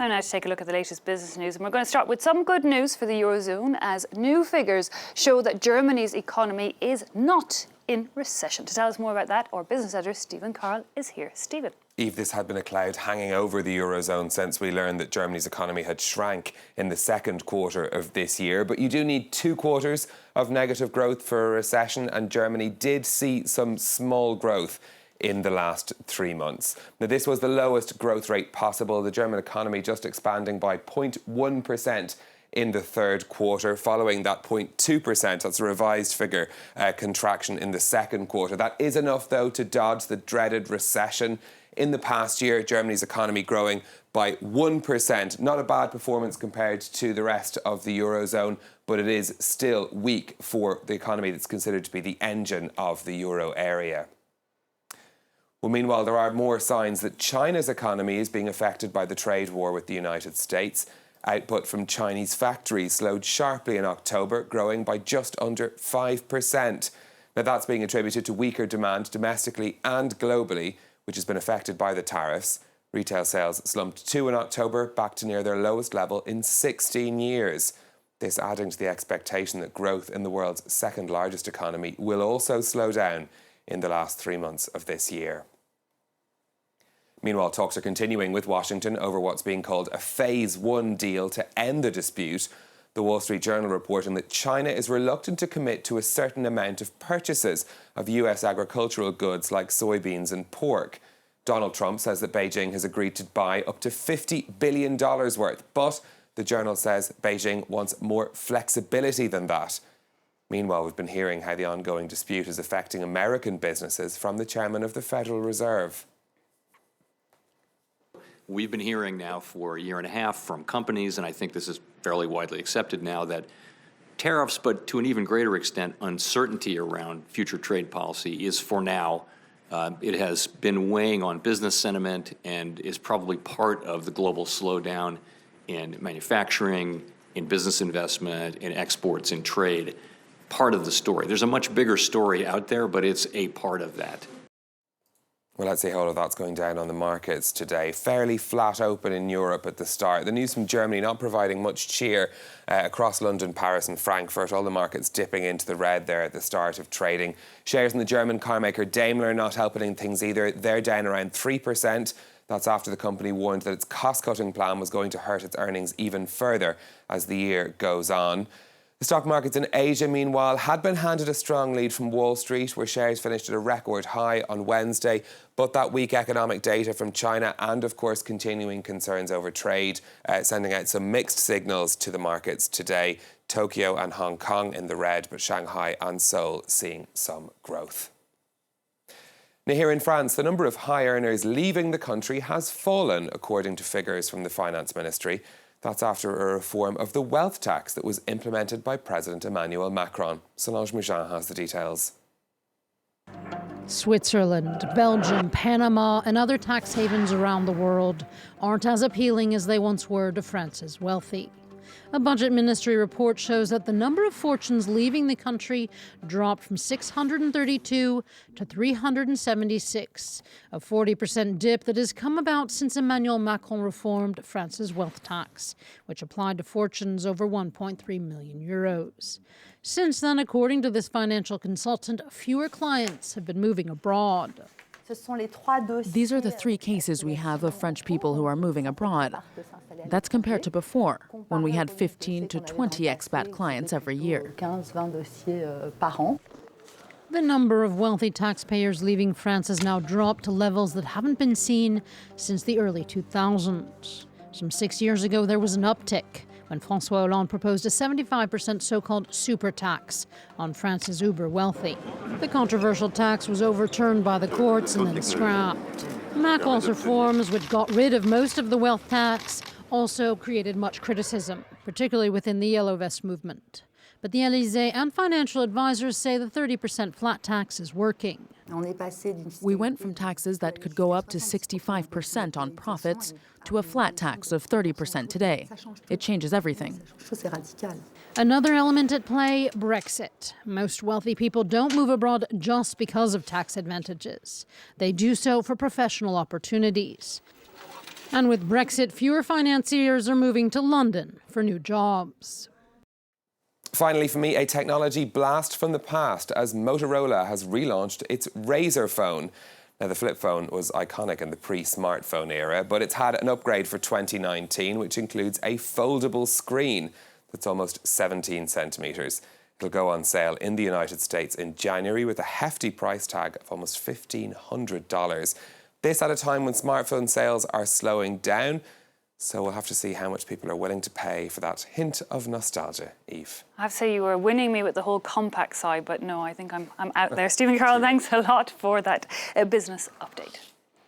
Time now to take a look at the latest business news, and we're going to start with some good news for the Eurozone as new figures show that Germany's economy is not in recession. To tell us more about that, our business editor Stephen Carl is here. Stephen. Eve, this had been a cloud hanging over the Eurozone since we learned that Germany's economy had shrank in the second quarter of this year. But you do need 2 quarters of negative growth for a recession, and Germany did see some small growth in the last 3 months. Now, this was the lowest growth rate possible, the German economy just expanding by 0.1% in the third quarter, following that 0.2%, that's a revised figure, contraction in the second quarter. That is enough, though, to dodge the dreaded recession. In the past year, Germany's economy growing by 1%. Not a bad performance compared to the rest of the Eurozone, but it is still weak for the economy that's considered to be the engine of the euro area. Well, meanwhile, there are more signs that China's economy is being affected by the trade war with the United States. Output from Chinese factories slowed sharply in October, growing by just under 5%. Now, that's being attributed to weaker demand domestically and globally, which has been affected by the tariffs. Retail sales slumped too in October, back to near their lowest level in 16 years. This adding to the expectation that growth in the world's second largest economy will also slow down in the last 3 months of this year. Meanwhile, talks are continuing with Washington over what's being called a Phase 1 deal to end the dispute. The Wall Street Journal reporting that China is reluctant to commit to a certain amount of purchases of US agricultural goods like soybeans and pork. Donald Trump says that Beijing has agreed to buy up to $50 billion worth, but the Journal says Beijing wants more flexibility than that. Meanwhile, we've been hearing how the ongoing dispute is affecting American businesses from the chairman of the Federal Reserve. We've been hearing now for a year and a half from companies, and I think this is fairly widely accepted now, that tariffs, but to an even greater extent, uncertainty around future trade policy is, for now, it has been weighing on business sentiment and is probably part of the global slowdown in manufacturing, in business investment, in exports, in trade. Part of the story. There's a much bigger story out there, but it's a part of that. Well, let's see how all of that's going down on the markets today. Fairly flat open in Europe at the start. The news from Germany not providing much cheer across London, Paris and Frankfurt. All the markets dipping into the red there at the start of trading. Shares in the German carmaker Daimler not helping things either. They're down around 3%. That's after the company warned that its cost-cutting plan was going to hurt its earnings even further as the year goes on. The stock markets in Asia, meanwhile, had been handed a strong lead from Wall Street, where shares finished at a record high on Wednesday. But that weak economic data from China and, of course, continuing concerns over trade, sending out some mixed signals to the markets today. Tokyo and Hong Kong in the red, but Shanghai and Seoul seeing some growth. Now, here in France, the number of high earners leaving the country has fallen, according to figures from the Finance Ministry. That's after a reform of the wealth tax that was implemented by President Emmanuel Macron. Solange Mougin has the details. Switzerland, Belgium, Panama and other tax havens around the world aren't as appealing as they once were to France's wealthy. A budget ministry report shows that the number of fortunes leaving the country dropped from 632 to 376, a 40% dip that has come about since Emmanuel Macron reformed France's wealth tax, which applied to fortunes over 1.3 million euros. Since then, according to this financial consultant, fewer clients have been moving abroad. These are the 3 cases we have of French people who are moving abroad. That's compared to before, when we had 15 to 20 expat clients every year. The number of wealthy taxpayers leaving France has now dropped to levels that haven't been seen since the early 2000s. Some 6 years ago, there was an uptick when François Hollande proposed a 75% so-called super tax on France's uber wealthy. The controversial tax was overturned by the courts and then scrapped. Macron's reforms, which got rid of most of the wealth tax, also created much criticism, particularly within the Yellow Vest movement. But the Élysée and financial advisors say the 30% flat tax is working. We went from taxes that could go up to 65% on profits to a flat tax of 30% today. It changes everything. Another element at play, Brexit. Most wealthy people don't move abroad just because of tax advantages. They do so for professional opportunities. And with Brexit, fewer financiers are moving to London for new jobs. Finally, for me, a technology blast from the past as Motorola has relaunched its Razr phone. Now, the flip phone was iconic in the pre-smartphone era, but it's had an upgrade for 2019, which includes a foldable screen that's almost 17 centimetres. It'll go on sale in the United States in January with a hefty price tag of almost $1,500. This at a time when smartphone sales are slowing down. So we'll have to see how much people are willing to pay for that hint of nostalgia, Eve. I have to say you were winning me with the whole compact side, but no, I think I'm out there. Stephen Carroll, thanks a lot for that business update.